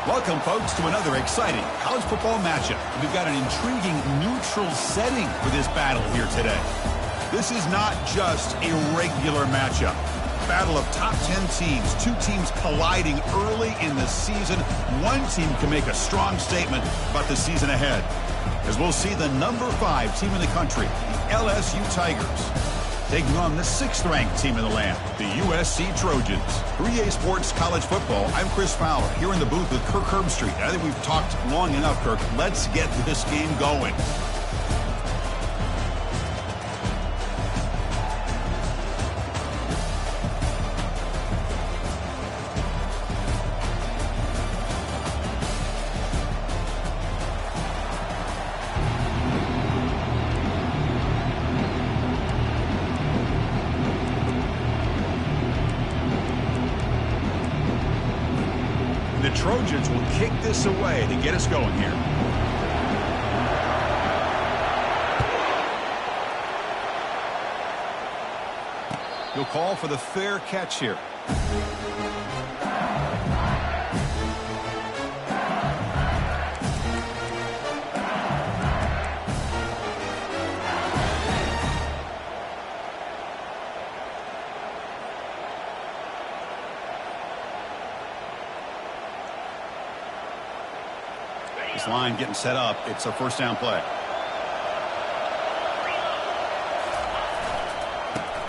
Welcome, folks, to another exciting college football matchup. We've got an intriguing neutral setting for this battle here today. This is not just a regular matchup. Battle of top 10 teams, two teams colliding early in the season. One team can make a strong statement about the season ahead, as we'll see the number 5 team in the country, the LSU Tigers, taking on the 6th-ranked team in the land, the USC Trojans. 3A Sports College Football, I'm Chris Fowler, here in the booth with Kirk Herbstreit. I think we've talked long enough, Kirk. Let's get this game going. The Trojans will kick this away to get us going here. He'll call for the fair catch here. This line getting set up. It's a first down play.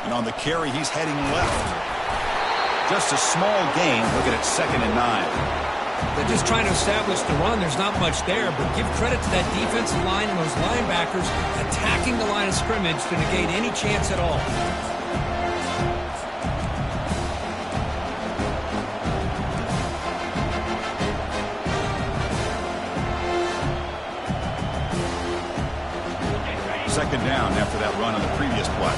And on the carry, he's heading left. Just a small gain. Looking at 2nd and 9. They're just trying to establish the run. There's not much there, but give credit to that defensive line and those linebackers attacking the line of scrimmage to negate any chance at all. Second down after that run on the previous play.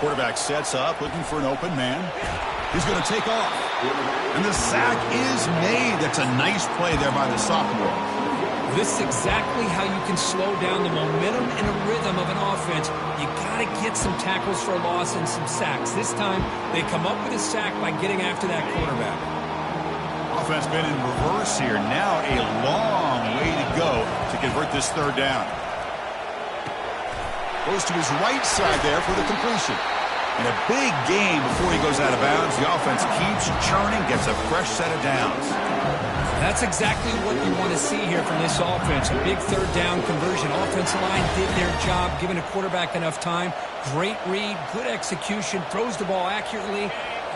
Quarterback sets up, looking for an open man. He's going to take off. And the sack is made. That's a nice play there by the sophomore. This is exactly how you can slow down the momentum and a rhythm of an offense. You got to get some tackles for a loss and some sacks. This time, they come up with a sack by getting after that quarterback. Offense been in reverse here. Now a long way to go to convert this third down. Goes to his right side there for the completion. And a big gain before he goes out of bounds. The offense keeps churning, gets a fresh set of downs. That's exactly what you want to see here from this offense. A big third down conversion. Offensive line did their job, giving a quarterback enough time. Great read, good execution, throws the ball accurately.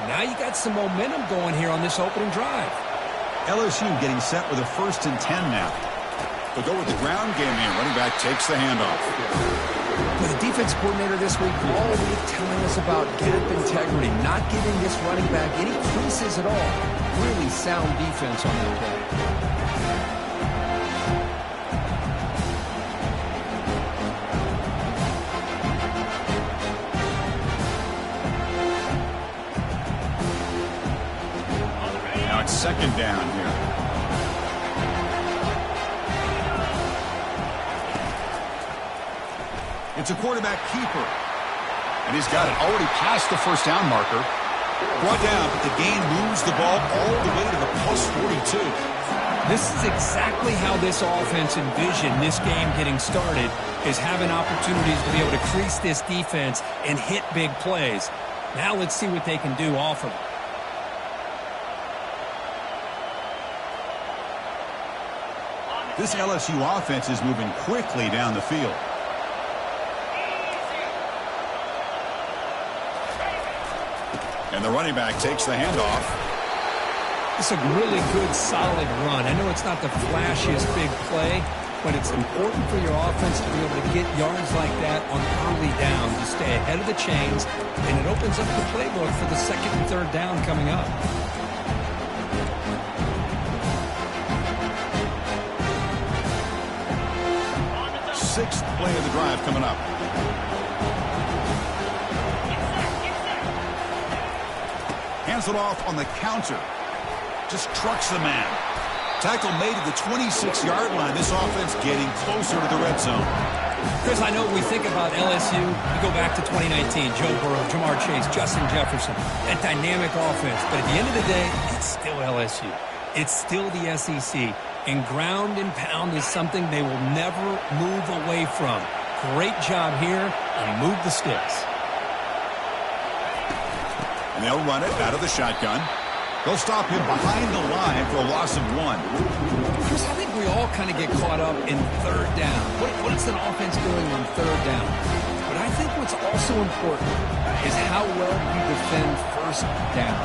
Now you got some momentum going here on this opening drive. LSU getting set with a 1st and 10 now. They'll go with the ground game here. Running back takes the handoff. Well, the defense coordinator this week all week telling us about gap integrity, not giving this running back any creases at all. Really sound defense on that play. Now it's second down here. It's a quarterback keeper. And he's got it already past the first down marker. Brought down, but the gain moves the ball all the way to the plus 42. This is exactly how this offense envisioned this game getting started, is having opportunities to be able to crease this defense and hit big plays. Now let's see what they can do off of it. This LSU offense is moving quickly down the field. And the running back takes the handoff. It's a really good, solid run. I know it's not the flashiest big play, but it's important for your offense to be able to get yards like that on early down to stay ahead of the chains, and it opens up the playbook for the second and third down coming up. Sixth play of the drive coming up. Hands it off on the counter. Just trucks the man. Tackle made at the 26-yard line. This offense getting closer to the red zone. Chris, I know we think about LSU. We go back to 2019. Joe Burrow, Jamar Chase, Justin Jefferson. That dynamic offense. But at the end of the day, it's still LSU. It's still the SEC. And ground and pound is something they will never move away from. Great job here, and move the sticks. And they'll run it out of the shotgun. They'll stop him behind the line for a loss of 1. Chris, I think we all kind of get caught up in third down. What is an offense doing on third down? But I think what's also important is how well you defend first down.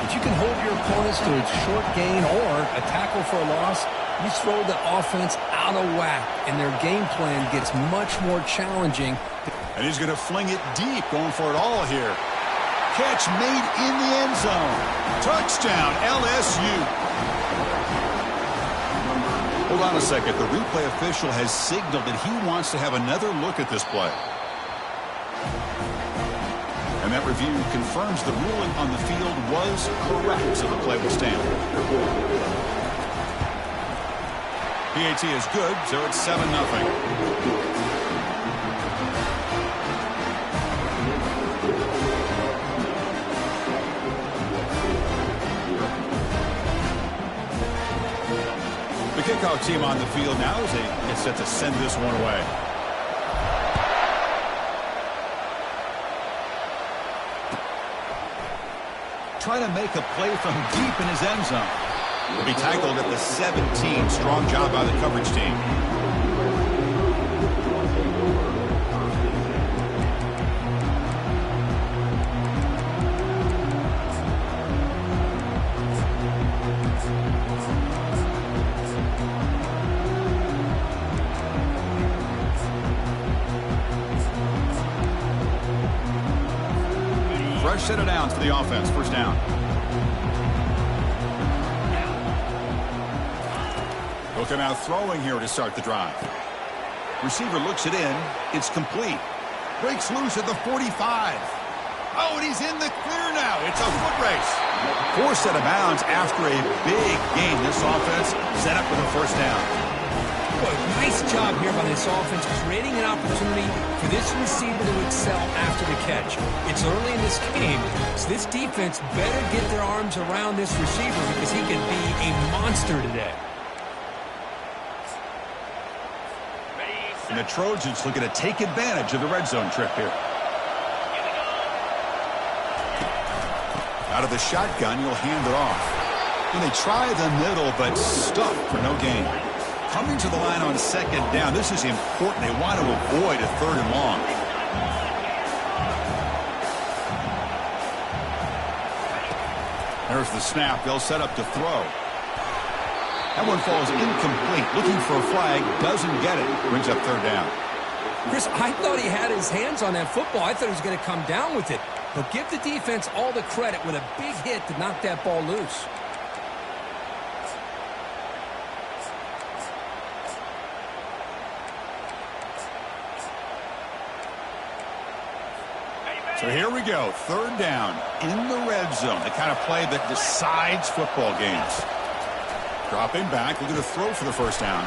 If you can hold your opponents to a short gain or a tackle for a loss, you throw the offense out of whack, and their game plan gets much more challenging. And he's going to fling it deep, going for it all here. Catch made in the end zone. Touchdown, LSU. Hold on a second. The replay official has signaled that he wants to have another look at this play. And that review confirms the ruling on the field was correct, so the play will stand. PAT is good, so it's 7-0. The kickoff team on the field now as they get set to send this one away. Trying to make a play from deep in his end zone. Will be tackled at the 17. Strong job by the coverage team. Fresh set of downs for the offense. First down. Looking out throwing here to start the drive. Receiver looks it in. It's complete. Breaks loose at the 45. Oh, and he's in the clear now. It's a foot race. 4 set of bounds after a big game. This offense set up for the first down. Boy, nice job here by this offense, creating an opportunity for this receiver to excel after the catch. It's early in this game, so this defense better get their arms around this receiver because he could be a monster today. And the Trojans looking to take advantage of the red zone trip here. Out of the shotgun, you'll hand it off. And they try the middle, but stuck for no gain. Coming to the line on second down. This is important. They want to avoid a third and long. There's the snap. They'll set up to throw. That one falls incomplete. Looking for a flag. Doesn't get it. Brings up third down. Chris, I thought he had his hands on that football. I thought he was going to come down with it. But give the defense all the credit with a big hit to knock that ball loose. So here we go. Third down in the red zone. The kind of play that decides football games. Dropping back. Looking to throw for the first down.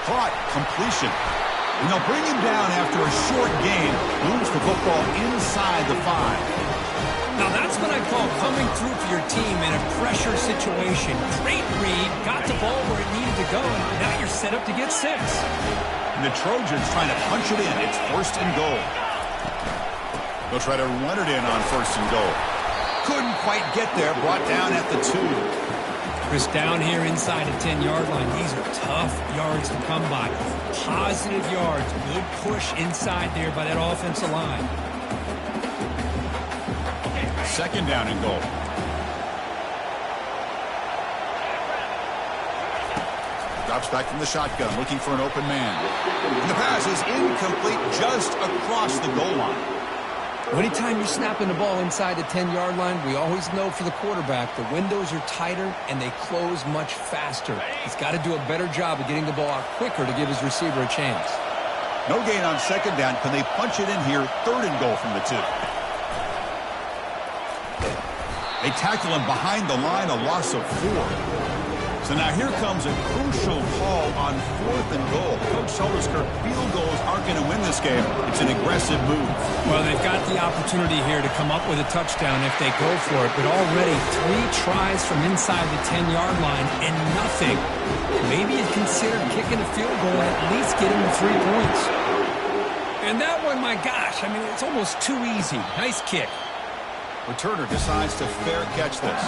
Caught. Completion. And they'll bring him down after a short gain. Moves the football inside the 5. Now that's what I call coming through for your team in a pressure situation. Great read. Got the ball where it needed to go. And now you're set up to get 6. And the Trojans trying to punch it in. It's first and goal. They'll try to run it in on first and goal. Couldn't quite get there. Brought down at the 2. Chris, down here inside the 10-yard line, these are tough yards to come by. Positive yards. Good push inside there by that offensive line. Second down and goal. Drops back from the shotgun, looking for an open man. And the pass is incomplete just across the goal line. Anytime you're snapping the ball inside the 10-yard line, we always know for the quarterback the windows are tighter and they close much faster. He's got to do a better job of getting the ball out quicker to give his receiver a chance. No gain on second down. Can they punch it in here? Third and goal from the 2. They tackle him behind the line, a loss of 4. So now here comes a crucial call on fourth and goal. Coach told us field goals aren't going to win this game. It's an aggressive move. Well, they've got the opportunity here to come up with a touchdown if they go for it. But already 3 tries from inside the 10-yard line and nothing. Maybe you'd consider kicking a field goal and at least getting the 3 points. And that one, my gosh, I mean, it's almost too easy. Nice kick. Returner decides to fair catch this.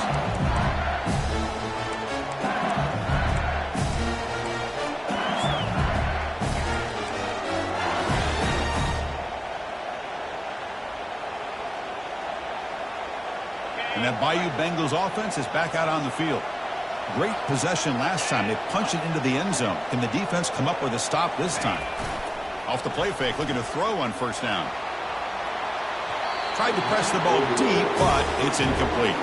And that Bayou Bengals offense is back out on the field. Great possession last time. They punched it into the end zone. Can the defense come up with a stop this time? Off the play fake, looking to throw on first down. Tried to press the ball deep, but it's incomplete.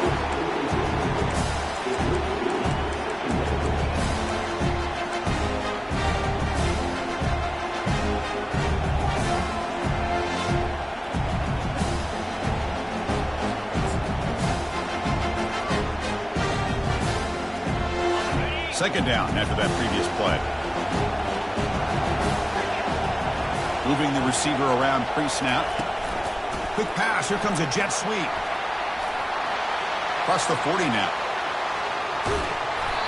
Second down after that previous play. Moving the receiver around pre-snap. Quick pass. Here comes a jet sweep. Across the 40 now.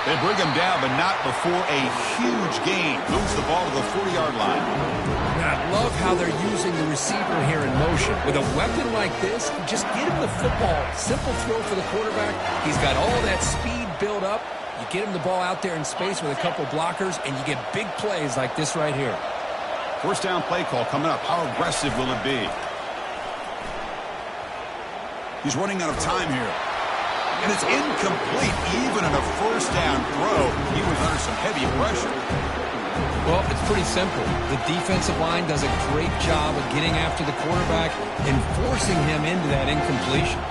They bring him down, but not before a huge gain. Moves the ball to the 40-yard line. I love how they're using the receiver here in motion. With a weapon like this, just get him the football. Simple throw for the quarterback. He's got all that speed built up. You get him the ball out there in space with a couple blockers, and you get big plays like this right here. First down play call coming up. How aggressive will it be? He's running out of time here. And it's incomplete. Even on a first down throw, he was under some heavy pressure. Well, it's pretty simple. The defensive line does a great job of getting after the quarterback and forcing him into that incompletion.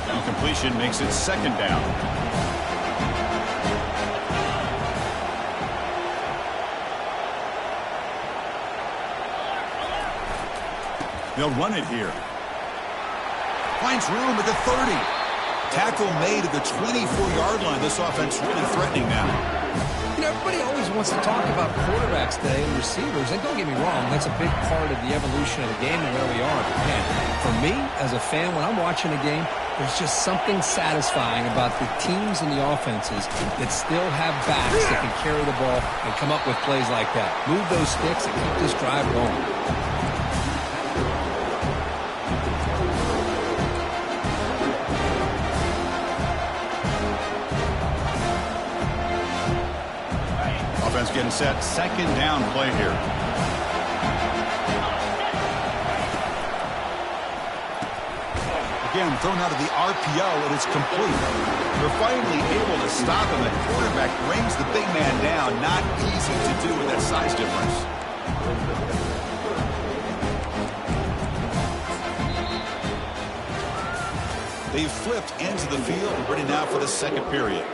Incompletion makes it second down. They'll run it here. Finds room at the 30. Tackle made at the 24-yard line. This offense really threatening now. You know, everybody always wants to talk about quarterbacks today and receivers. And don't get me wrong, that's a big part of the evolution of the game and where we are. But man, for me, as a fan, when I'm watching a game, there's just something satisfying about the teams and the offenses that still have backs that can carry the ball and come up with plays like that. Move those sticks and keep this drive going. Getting set. Second down play here. Again, thrown out of the RPO, and it's complete. They're finally able to stop him. The quarterback brings the big man down. Not easy to do with that size difference. They've flipped into the field, ready now for the second period.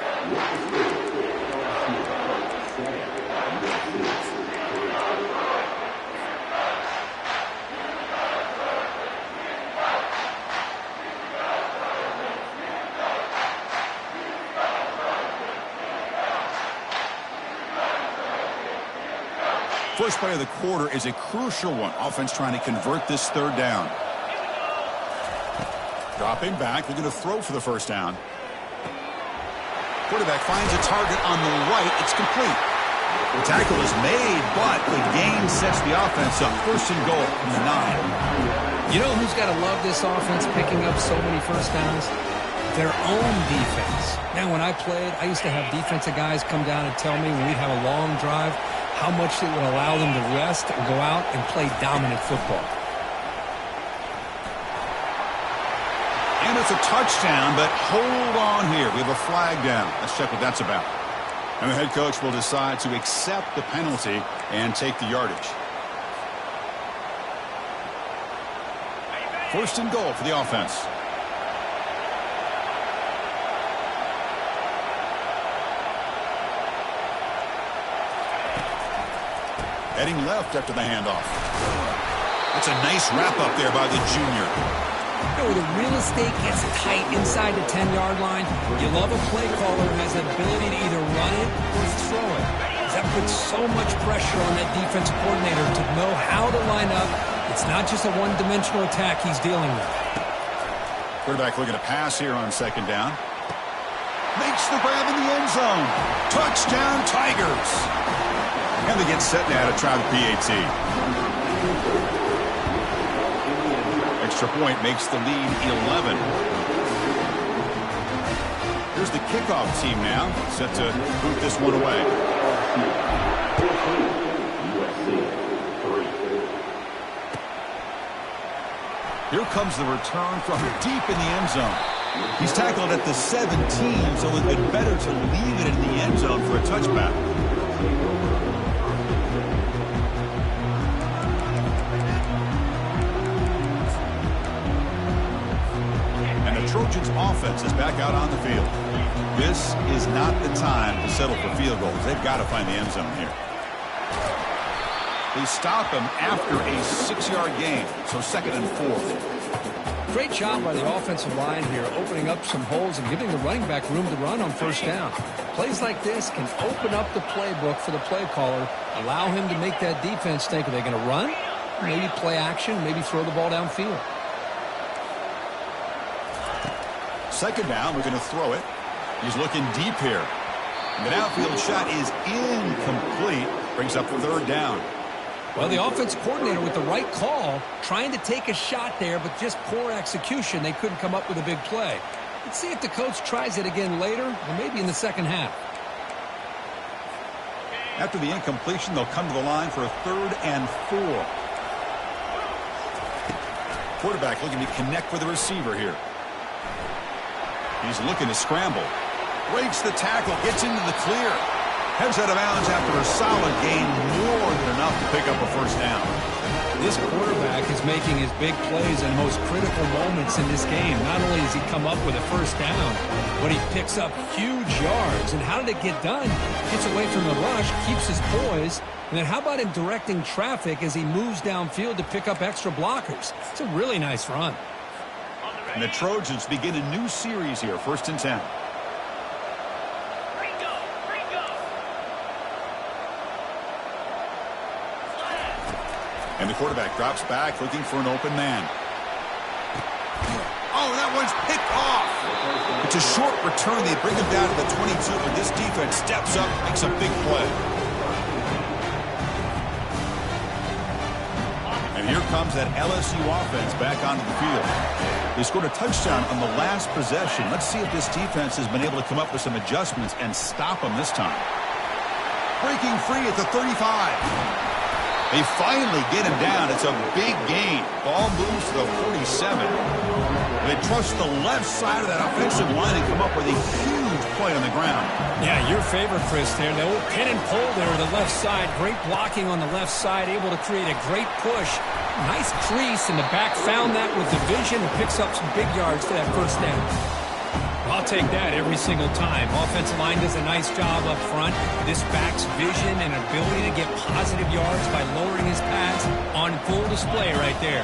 First play of the quarter is a crucial one. Offense trying to convert this third down. Dropping back, they're going to throw for the first down. Quarterback finds a target on the right. It's complete. The tackle is made, but the gain sets the offense up. First and goal from the 9. You know who's got to love this offense picking up so many first downs? Their own defense. Man, when I played, I used to have defensive guys come down and tell me when we'd have a long drive how much it would allow them to rest and go out and play dominant football. And it's a touchdown, but hold on here. We have a flag down. Let's check what that's about. And the head coach will decide to accept the penalty and take the yardage. First and goal for the offense. Heading left after the handoff. That's a nice wrap up there by the junior. You know, the real estate gets tight inside the 10-yard line. You love a play caller who has the ability to either run it or throw it. That puts so much pressure on that defensive coordinator to know how to line up. It's not just a one-dimensional attack he's dealing with. Quarterback looking to pass here on second down. Makes the grab in the end zone. Touchdown, Tigers. And they get set now to try the PAT. Extra point makes the lead 11. Here's the kickoff team now, set to boot this one away. Here comes the return from deep in the end zone. He's tackled at the 17, so it's been better to leave it in the end zone for a touchback. Trojans offense is back out on the field. This is not the time to settle for field goals. They've got to find the end zone here. They stop him after a 6-yard gain, so second and 4. Great job by the offensive line here, opening up some holes and giving the running back room to run on first down. Plays like this can open up the playbook for the play caller, allow him to make that defense think, are they going to run? Maybe play action, maybe throw the ball downfield. Second down, we're going to throw it. He's looking deep here. And the downfield shot is incomplete. Brings up the third down. Well, the offense coordinator with the right call, trying to take a shot there, but just poor execution. They couldn't come up with a big play. Let's see if the coach tries it again later, or maybe in the second half. After the incompletion, they'll come to the line for a 3rd and 4. Quarterback looking to connect with the receiver here. He's looking to scramble. Breaks the tackle, gets into the clear. Heads out of bounds after a solid gain, more than enough to pick up a first down. This quarterback is making his big plays in the most critical moments in this game. Not only does he come up with a first down, but he picks up huge yards. And how did it get done? Gets away from the rush, keeps his poise. And then how about him directing traffic as he moves downfield to pick up extra blockers? It's a really nice run. And the Trojans begin a new series here, 1st and 10. And the quarterback drops back, looking for an open man. Oh, that one's picked off. It's a short return. They bring him down to the 22, but this defense steps up, makes a big play. And here comes that LSU offense back onto the field. They scored a touchdown on the last possession. Let's see if this defense has been able to come up with some adjustments and stop them this time. Breaking free at the 35. They finally get him down. It's a big gain. Ball moves to the 47. They trust the left side of that offensive line and come up with a huge play on the ground. Yeah, your favorite, Chris, there. The old pin and pull there on the left side. Great blocking on the left side, able to create a great push. Nice crease in the back. Found that with the vision and picks up some big yards for that first down. I'll take that every single time. Offensive line does a nice job up front. This back's vision and ability to get positive yards by lowering his pads on full display right there.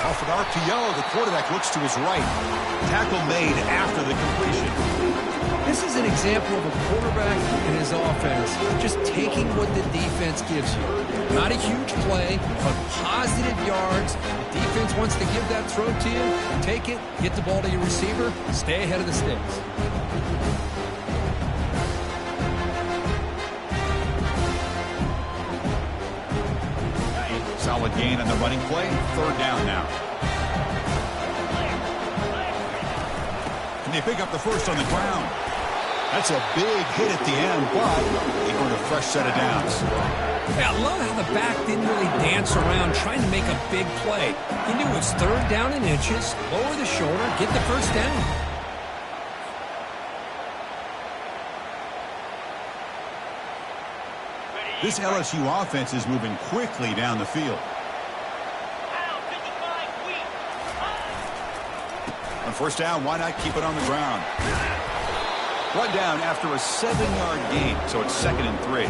Off an RPO, the quarterback looks to his right. Tackle made after the completion. This is an example of a quarterback and his offense just taking what the defense gives you. Not a huge play, but positive yards. The defense wants to give that throw to you. Take it, get the ball to your receiver, stay ahead of the sticks. Solid gain on the running play. Third down now. And they pick up the first on the ground. That's a big hit at the end, but they earn a fresh set of downs. Yeah, I love how the back didn't really dance around trying to make a big play. He knew it was third down in inches, lower the shoulder, get the first down. This LSU offense is moving quickly down the field. On first down, why not keep it on the ground? Run down after a 7-yard gain, so it's 2nd and 3.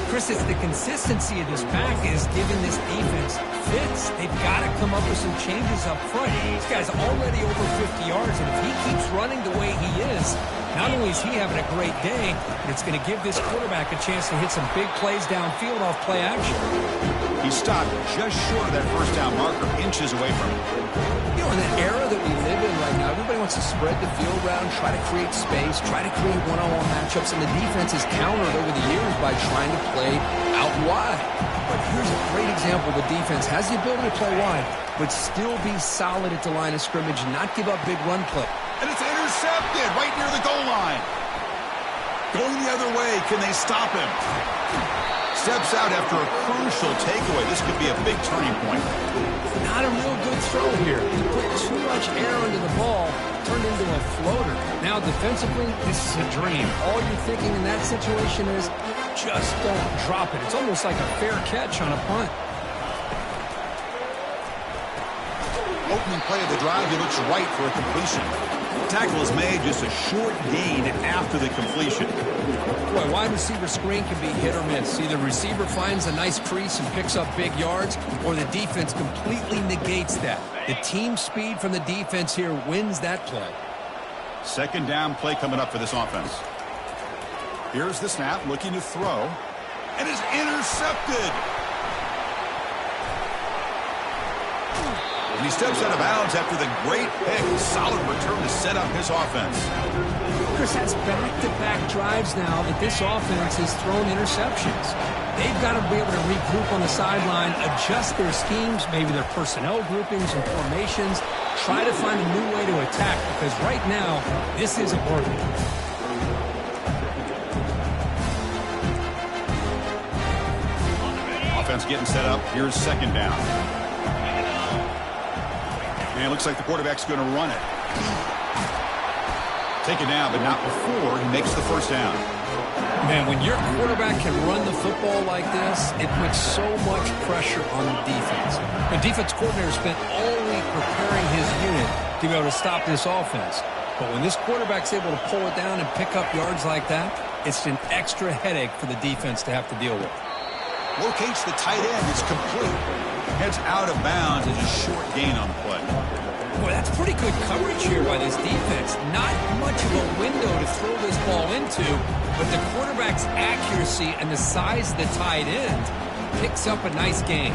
Chris, it's the consistency of this back is giving this defense fits. They've got to come up with some changes up front. This guy's already over 50 yards, and if he keeps running the way he is, not only is he having a great day, but it's going to give this quarterback a chance to hit some big plays downfield off play action. He stopped just short of that first down marker, inches away from it. You know, in the era that we live in right now, everybody wants to spread the field around, try to create space, try to create one-on-one matchups, and the defense has countered over the years by trying to play out wide. But here's a great example. The defense has the ability to play wide, but still be solid at the line of scrimmage, not give up big run play. And it's intercepted right near the goal line. Going the other way, can they stop him? Steps out after a crucial takeaway. This could be a big turning point. Not a real good throw here. He put too much air under the ball, turned into a floater. Now defensively, this is a dream. All you're thinking in that situation is just don't drop it. It's almost like a fair catch on a punt. Opening play of the drive, he looks right for a completion. Tackle is made, just a short gain after the completion. Boy, wide receiver screen can be hit or miss. Either receiver finds a nice crease and picks up big yards, or the defense completely negates that. The team speed from the defense here wins that play. Second down play coming up for this offense. Here's the snap, looking to throw, and it's intercepted. And he steps out of bounds after the great pick. Solid return to set up his offense. Chris, that's back-to-back drives now that this offense has thrown interceptions. They've got to be able to regroup on the sideline, adjust their schemes, maybe their personnel groupings and formations, try to find a new way to attack, because right now, this isn't working. Offense getting set up. Here's second down. And it looks like the quarterback's going to run it. Take it down, but not before he makes the first down. Man, when your quarterback can run the football like this, it puts so much pressure on the defense. The defense coordinator spent all week preparing his unit to be able to stop this offense. But when this quarterback's able to pull it down and pick up yards like that, it's an extra headache for the defense to have to deal with. Locates the tight end. It's complete. Heads out of bounds as a short gain on the play. Boy, that's pretty good coverage here by this defense. Not much of a window to throw this ball into, but the quarterback's accuracy and the size of the tight end picks up a nice gain.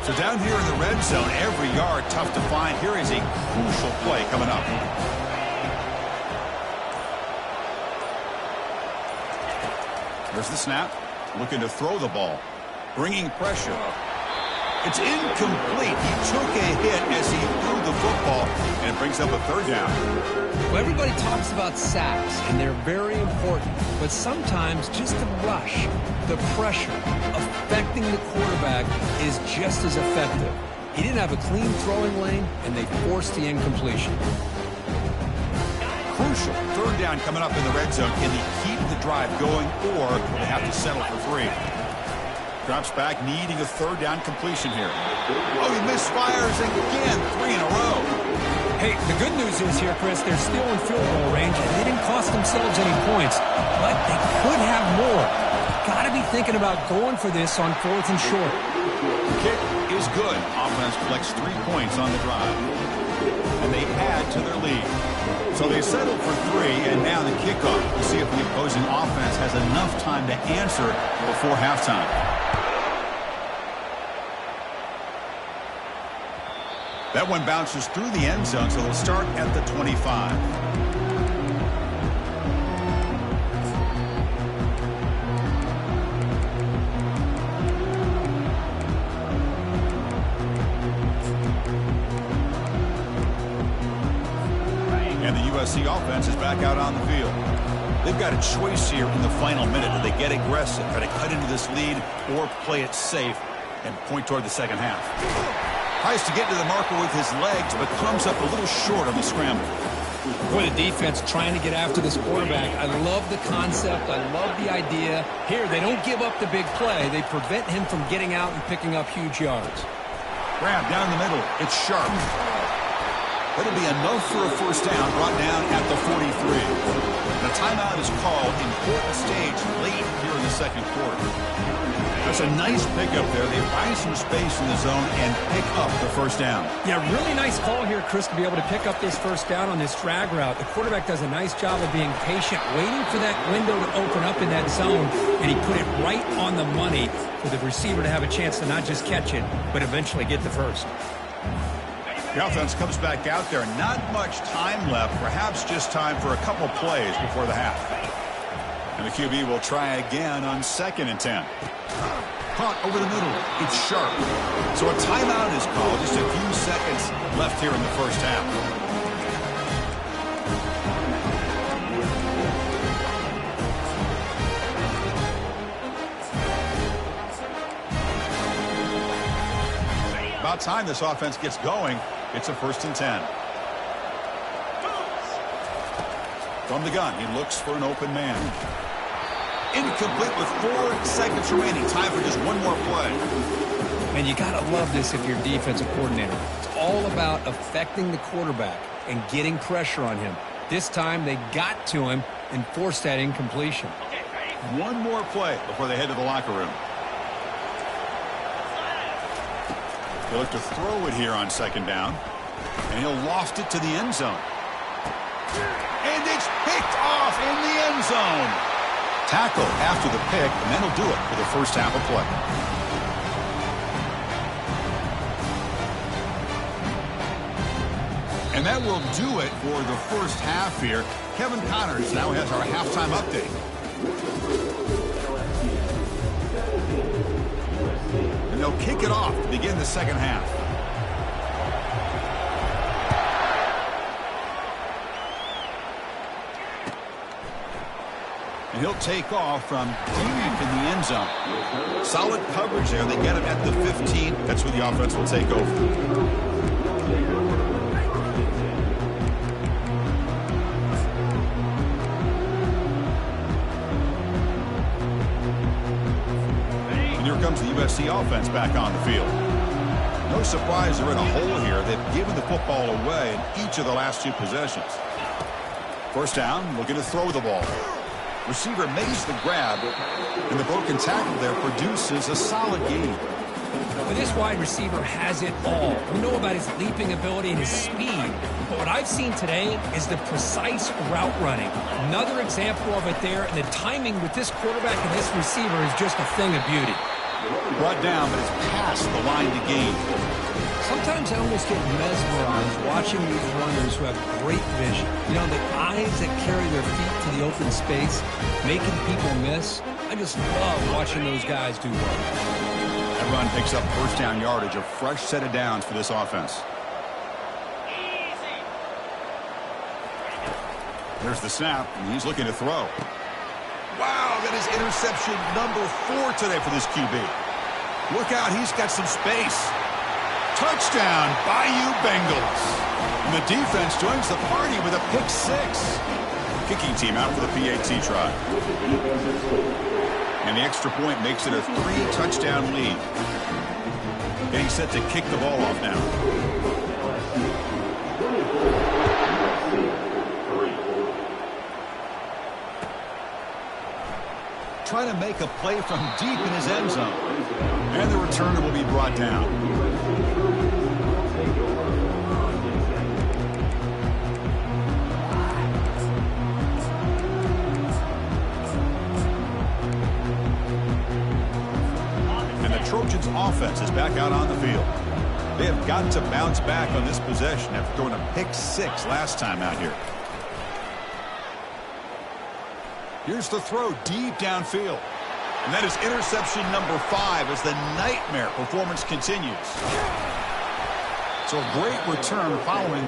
So down here in the red zone, every yard tough to find. Here is a crucial play coming up. There's the snap. Looking to throw the ball. Bringing pressure. It's incomplete. He took a hit as he threw the football, and it brings up a third down. Well, everybody talks about sacks, and they're very important. But sometimes just the rush, the pressure, affecting the quarterback is just as effective. He didn't have a clean throwing lane, and they forced the incompletion. Crucial third down coming up in the red zone. Can he keep the drive going, or will they have to settle for 3? Drops back, needing a third down completion here. Oh, he misfires again, 3 in a row. Hey, the good news is here, Chris, they're still in field goal range, and they didn't cost themselves any points, but they could have more. Got to be thinking about going for this on 4th and short. The kick is good. Offense collects 3 points on the drive, and they add to their lead. So they settled for 3, and now the kickoff. We'll see if the opposing offense has enough time to answer before halftime. That one bounces through the end zone, so they'll start at the 25. And the USC offense is back out on the field. They've got a choice here in the final minute. Do they get aggressive, try to cut into this lead, or play it safe and point toward the second half? Tries to get to the marker with his legs, but comes up a little short on the scramble. Boy, the defense trying to get after this quarterback. I love the concept. I love the idea. Here, they don't give up the big play. They prevent him from getting out and picking up huge yards. Grab down the middle. It's sharp. That'll be enough for a first down, brought down at the 43. The timeout is called. Important stage late here in the second quarter. That's a nice pickup there. They find some space in the zone and pick up the first down. Yeah, really nice call here, Chris, to be able to pick up this first down on this drag route. The quarterback does a nice job of being patient, waiting for that window to open up in that zone, and he put it right on the money for the receiver to have a chance to not just catch it, but eventually get the first. The offense comes back out there. Not much time left, perhaps just time for a couple plays before the half. And the QB will try again on 2nd and 10. Caught over the middle. It's sharp. So a timeout is called. Just a few seconds left here in the first half. About time this offense gets going. It's a 1st and 10. From the gun, he looks for an open man. Incomplete with 4 seconds remaining. Time for just one more play. And you got to love this if you're a defensive coordinator. It's all about affecting the quarterback and getting pressure on him. This time they got to him and forced that incompletion. One more play before they head to the locker room. He'll look to throw it here on 2nd down. And he'll loft it to the end zone. And it's picked off in the end zone. Tackle after the pick, and then he'll do it for the first half of play. And that will do it for the first half here. Kevin Connors now has our halftime update. And they'll kick it off to begin the second half. And he'll take off from deep in the end zone. Solid coverage there. They get him at the 15. That's where the offense will take over. And here comes the USC offense back on the field. No surprise they're in a hole here. They've given the football away in each of the last 2 possessions. First down, looking to throw the ball. Receiver makes the grab, and the broken tackle there produces a solid gain. But this wide receiver has it all. We know about his leaping ability and his speed. But what I've seen today is the precise route running. Another example of it there, and the timing with this quarterback and this receiver is just a thing of beauty. Brought down, but it's past the line to gain. Sometimes I almost get mesmerized watching these runners who have great vision. You know, the eyes that carry their feet to the open space, making people miss. I just love watching those guys do well. run picks up first down yardage, a fresh set of downs for this offense. There's the snap, and he's looking to throw. Wow, that is interception number 4 today for this QB. Look out, he's got some space. Touchdown, Bayou Bengals. And the defense joins the party with a pick 6. Kicking team out for the PAT try. And the extra point makes it a 3-touchdown lead. Getting set to kick the ball off now. Trying to make a play from deep in his end zone. And the returner will be brought down. And the Trojans' offense is back out on the field. They have got to bounce back on this possession after throwing a pick 6 last time out here. Here's the throw deep downfield. And that is interception number 5 as the nightmare performance continues. So a great return following